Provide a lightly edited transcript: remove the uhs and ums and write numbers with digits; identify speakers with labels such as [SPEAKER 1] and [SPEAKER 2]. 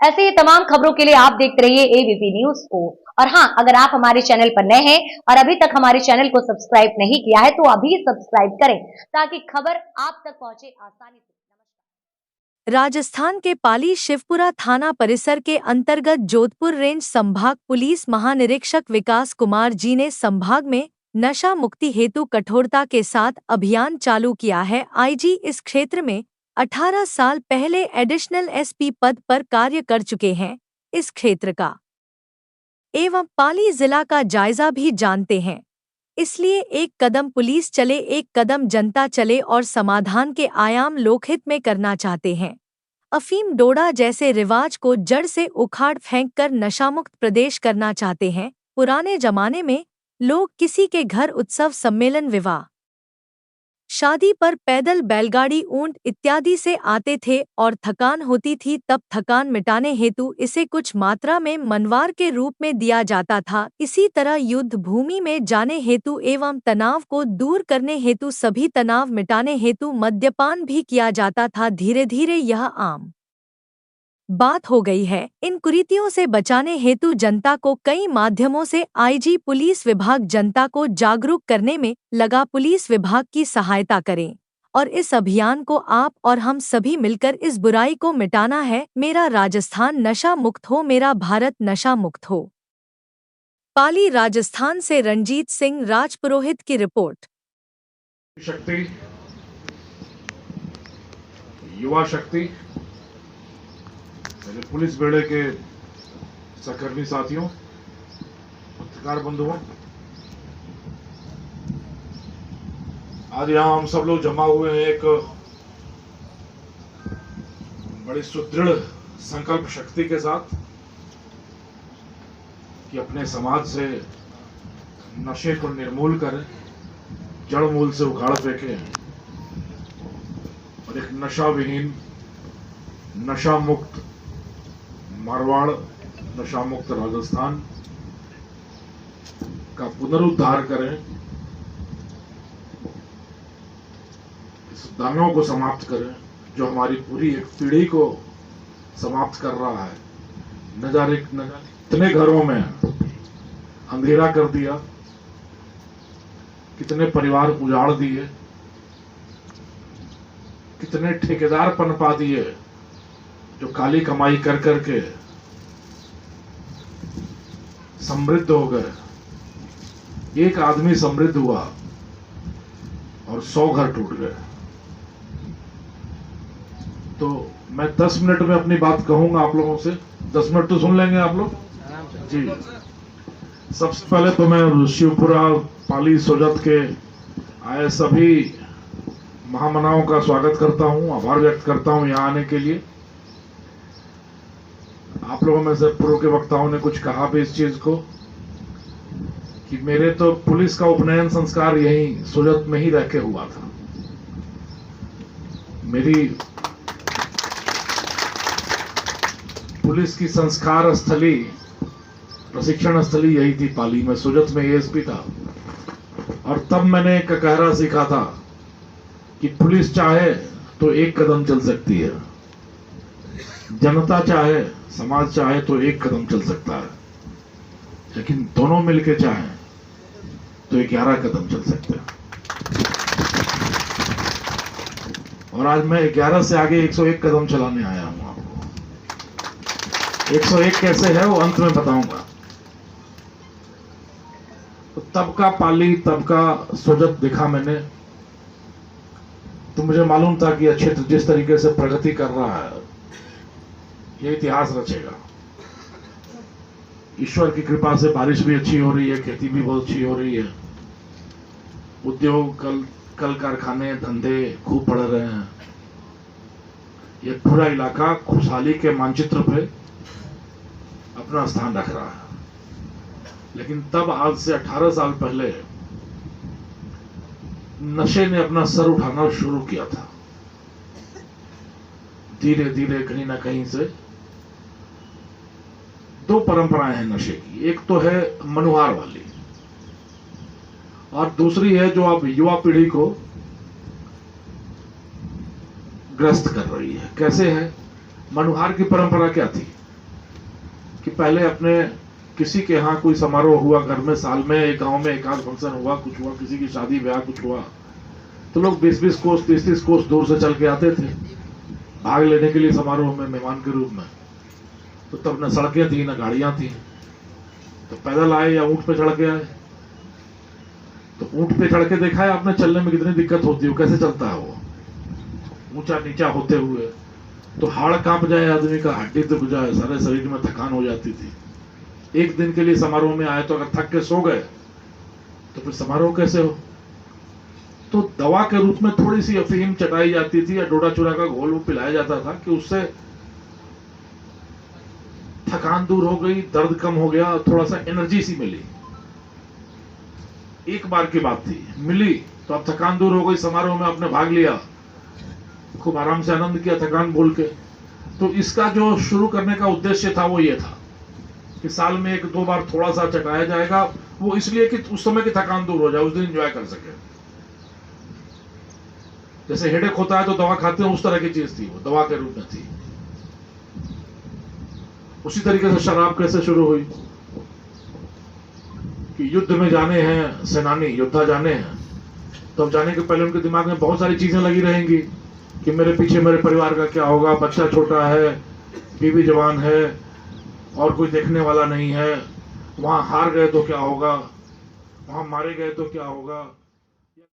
[SPEAKER 1] ऐसे ही तमाम खबरों के लिए आप देखते रहिए एबीपी न्यूज को। और हाँ, अगर आप हमारे चैनल पर नए हैं और अभी तक हमारे चैनल को सब्सक्राइब नहीं किया है तो अभी सब्सक्राइब करें ताकि खबर आप तक पहुंचे आसानी से।
[SPEAKER 2] राजस्थान के पाली शिवपुरा थाना परिसर के अंतर्गत जोधपुर रेंज संभाग पुलिस महानिरीक्षक विकास कुमार जी ने संभाग में नशा मुक्ति हेतु कठोरता के साथ अभियान चालू किया है। आईजी इस क्षेत्र में 18 साल पहले एडिशनल एसपी पद पर कार्य कर चुके हैं। इस क्षेत्र का एवं पाली जिला का जायजा भी जानते हैं, इसलिए एक कदम पुलिस चले एक कदम जनता चले और समाधान के आयाम लोकहित में करना चाहते हैं। अफीम डोडा जैसे रिवाज को जड़ से उखाड़ फेंककर नशामुक्त प्रदेश करना चाहते हैं। पुराने जमाने में लोग किसी के घर उत्सव सम्मेलन विवाह शादी पर पैदल बैलगाड़ी ऊंट इत्यादि से आते थे और थकान होती थी, तब थकान मिटाने हेतु इसे कुछ मात्रा में मनवार के रूप में दिया जाता था। इसी तरह युद्ध भूमि में जाने हेतु एवं तनाव को दूर करने हेतु सभी तनाव मिटाने हेतु मद्यपान भी किया जाता था। धीरे धीरे यह आम बात हो गई है। इन कुरीतियों से बचाने हेतु जनता को कई माध्यमों से आईजी पुलिस विभाग जनता को जागरूक करने में लगा। पुलिस विभाग की सहायता करें और इस अभियान को आप और हम सभी मिलकर इस बुराई को मिटाना है। मेरा राजस्थान नशा मुक्त हो, मेरा भारत नशा मुक्त हो। पाली राजस्थान से रंजीत सिंह राजपुरोहित की रिपोर्ट।
[SPEAKER 3] शक्ति, युवा शक्ति, मेरे पुलिस बेड़े के सहकर्मी साथियों, पत्रकार बंधुओं, आज यहाँ हम सब लोग जमा हुए हैं एक बड़ी सुदृढ़ संकल्प शक्ति के साथ कि अपने समाज से नशे को निर्मूल करें, जड़ मूल से उखाड़ फेंकें और एक नशा विहीन, नशा मुक्त मारवाड़, नशा मुक्त राजस्थान का पुनरुद्धार करें। इस दानव को समाप्त करें जो हमारी पूरी एक पीढ़ी को समाप्त कर रहा है। न जाने कितने घरों में अंधेरा कर दिया, कितने परिवार उजाड़ दिए, कितने ठेकेदार पनपा दिए जो काली कमाई कर करके समृद्ध हो गए। एक आदमी समृद्ध हुआ और 100 घर टूट गए। तो मैं 10 मिनट में अपनी बात कहूंगा आप लोगों से। 10 मिनट तो सुन लेंगे आप लोग जी। सबसे पहले तो मैं शिवपुरा पाली सोजत के आए सभी महामनाओं का स्वागत करता हूं, आभार व्यक्त करता हूं यहां आने के लिए। आप लोगों में से पूर्व के वक्ताओं ने कुछ कहा भी इस चीज को कि मेरे तो पुलिस का उपनयन संस्कार यहीं सोजत में ही रह के हुआ था। मेरी पुलिस की संस्कार स्थली, प्रशिक्षण स्थली यही थी पाली में। सोजत में एएसपी था और तब मैंने एक कहरा सीखा था कि पुलिस चाहे तो एक कदम चल सकती है, जनता चाहे, समाज चाहे तो एक कदम चल सकता है, लेकिन दोनों मिलकर चाहें तो 11 कदम चल सकते हैं। और आज मैं 11 से आगे 101 कदम चलाने आया हूं आपको। 101 कैसे है वो अंत में बताऊंगा। तो तब का पाली, तब का सोजत देखा मैंने, तो मुझे मालूम था कि यह क्षेत्र जिस तरीके से प्रगति कर रहा है ये इतिहास रचेगा। ईश्वर की कृपा से बारिश भी अच्छी हो रही है, खेती भी बहुत अच्छी हो रही है, उद्योग, कल कारखाने, धंधे खूब बढ़ रहे हैं। ये पूरा इलाका खुशहाली के मानचित्र पे अपना स्थान रख रहा है। लेकिन तब आज से 18 साल पहले नशे ने अपना सर उठाना शुरू किया था। धीरे धीरे कहीं ना कहीं से दो परंपराएं हैं नशे की। एक तो है मनुहार वाली और दूसरी है जो अब युवा पीढ़ी को ग्रस्त कर रही है। कैसे है? मनुहार की परंपरा क्या थी? कि पहले अपने किसी के यहाँ कोई समारोह हुआ, घर में साल में एक गांव में एक आध फंक्शन हुआ, कुछ हुआ, किसी की शादी ब्याह कुछ हुआ, तो लोग 20-20 कोस 30-30 कोस दूर से चल के आते थे भाग लेने के लिए समारोह में मेहमान के रूप में। तो तब न सड़कें थी न गाड़ियां थी, तो पैदल आए या ऊंट पे चढ़ के आए। तो ऊंट पे चढ़ के देखा है आपने चलने में कितनी दिक्कत होती है, कैसे चलता है वो ऊंचा नीचा होते हुए, तो हाड़ कांप जाए आदमी का, हड्डी दुख जाए, सारे शरीर में थकान हो जाती थी। एक दिन के लिए समारोह में आए तो अगर थक के सो गए तो फिर समारोह कैसे हो। तो दवा के रूप में थोड़ी सी अफीम चटाई जाती थी या डोडा चूरा का घोल पिलाया जाता था कि उससे थकान दूर हो गई, दर्द कम हो गया, थोड़ा सा एनर्जी सी मिली। एक बार की बात थी, मिली तो अब थकान दूर हो गई, समारोह में आपने भाग लिया, खूब आराम से आनंद किया थकान भूल के। तो इसका जो शुरू करने का उद्देश्य था वो ये था कि साल में 1-2 बार थोड़ा सा चटाया जाएगा, वो इसलिए कि उस समय की थकान दूर हो जाए, उस दिन एंजॉय कर सके। जैसे हेडेक होता है तो दवा खाते हैं, उस तरह की चीज थी वो, दवा के रूप में थी। उसी तरीके से शराब कैसे शुरू हुई कि युद्ध में जाने हैं सेनानी, योद्धा जाने हैं, तो अब जाने के पहले उनके दिमाग में बहुत सारी चीजें लगी रहेंगी कि मेरे पीछे मेरे परिवार का क्या होगा, बच्चा छोटा है, बीवी जवान है और कोई देखने वाला नहीं है, वहां हार गए तो क्या होगा, वहां मारे गए तो क्या होगा।